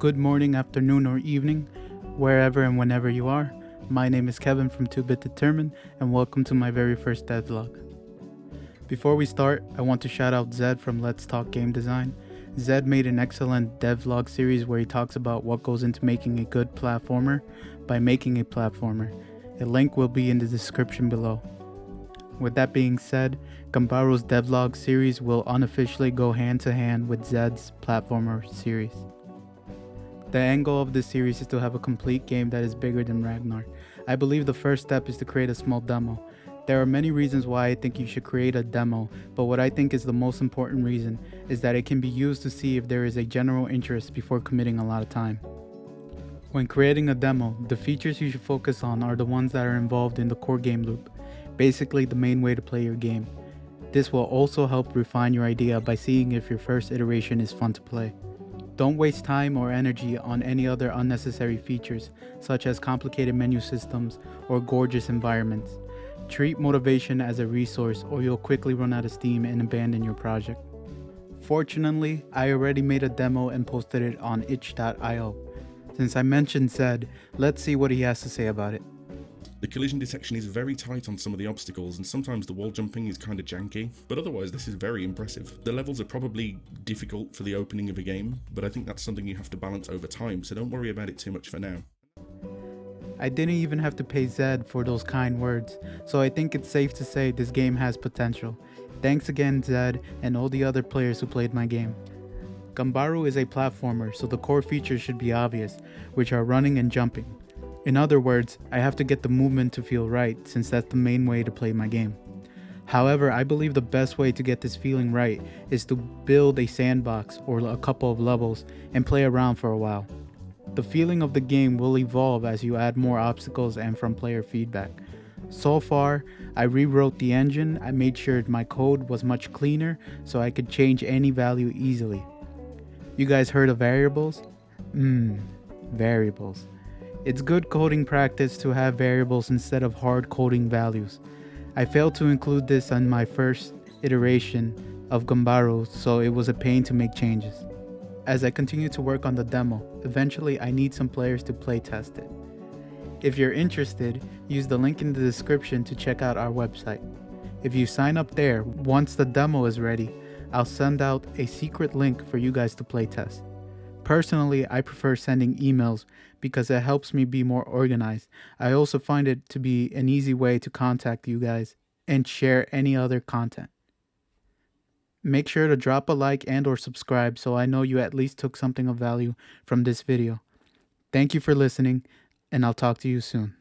Good morning, afternoon, or evening, wherever and whenever you are. My name is Kevin from 2-Bit Determined, and welcome to my very first devlog. Before we start, I want to shout out Zed from Let's Talk Game Design. Zed made an excellent devlog series where he talks about what goes into making a good platformer by making a platformer. A link will be in the description below. With that being said, Ganbaru's devlog series will unofficially go hand to hand with Zed's platformer series. The end goal of this series is to have a complete game that is bigger than Ragnar. I believe the first step is to create a small demo. There are many reasons why I think you should create a demo, but what I think is the most important reason is that it can be used to see if there is a general interest before committing a lot of time. When creating a demo, the features you should focus on are the ones that are involved in the core game loop, basically the main way to play your game. This will also help refine your idea by seeing if your first iteration is fun to play. Don't waste time or energy on any other unnecessary features, such as complicated menu systems or gorgeous environments. Treat motivation as a resource or you'll quickly run out of steam and abandon your project. Fortunately, I already made a demo and posted it on itch.io. Since I mentioned Zed, let's see what he has to say about it. The collision detection is very tight on some of the obstacles, and sometimes the wall jumping is kind of janky, but otherwise this is very impressive. The levels are probably difficult for the opening of a game, but I think that's something you have to balance over time, so don't worry about it too much for now. I didn't even have to pay Zed for those kind words, so I think it's safe to say this game has potential. Thanks again, Zed, and all the other players who played my game. Ganbaru is a platformer, so the core features should be obvious, which are running and jumping. In other words, I have to get the movement to feel right, since that's the main way to play my game. However, I believe the best way to get this feeling right is to build a sandbox or a couple of levels and play around for a while. The feeling of the game will evolve as you add more obstacles and from player feedback. So far, I rewrote the engine. I made sure my code was much cleaner so I could change any value easily. You guys heard of variables? Variables. It's good coding practice to have variables instead of hard coding values. I failed to include this on my first iteration of Ganbaru, so it was a pain to make changes. As I continue to work on the demo, eventually I need some players to play test it. If you're interested, use the link in the description to check out our website. If you sign up there, once the demo is ready, I'll send out a secret link for you guys to play test. Personally, I prefer sending emails because it helps me be more organized. I also find it to be an easy way to contact you guys and share any other content. Make sure to drop a like and or subscribe so I know you at least took something of value from this video. Thank you for listening, and I'll talk to you soon.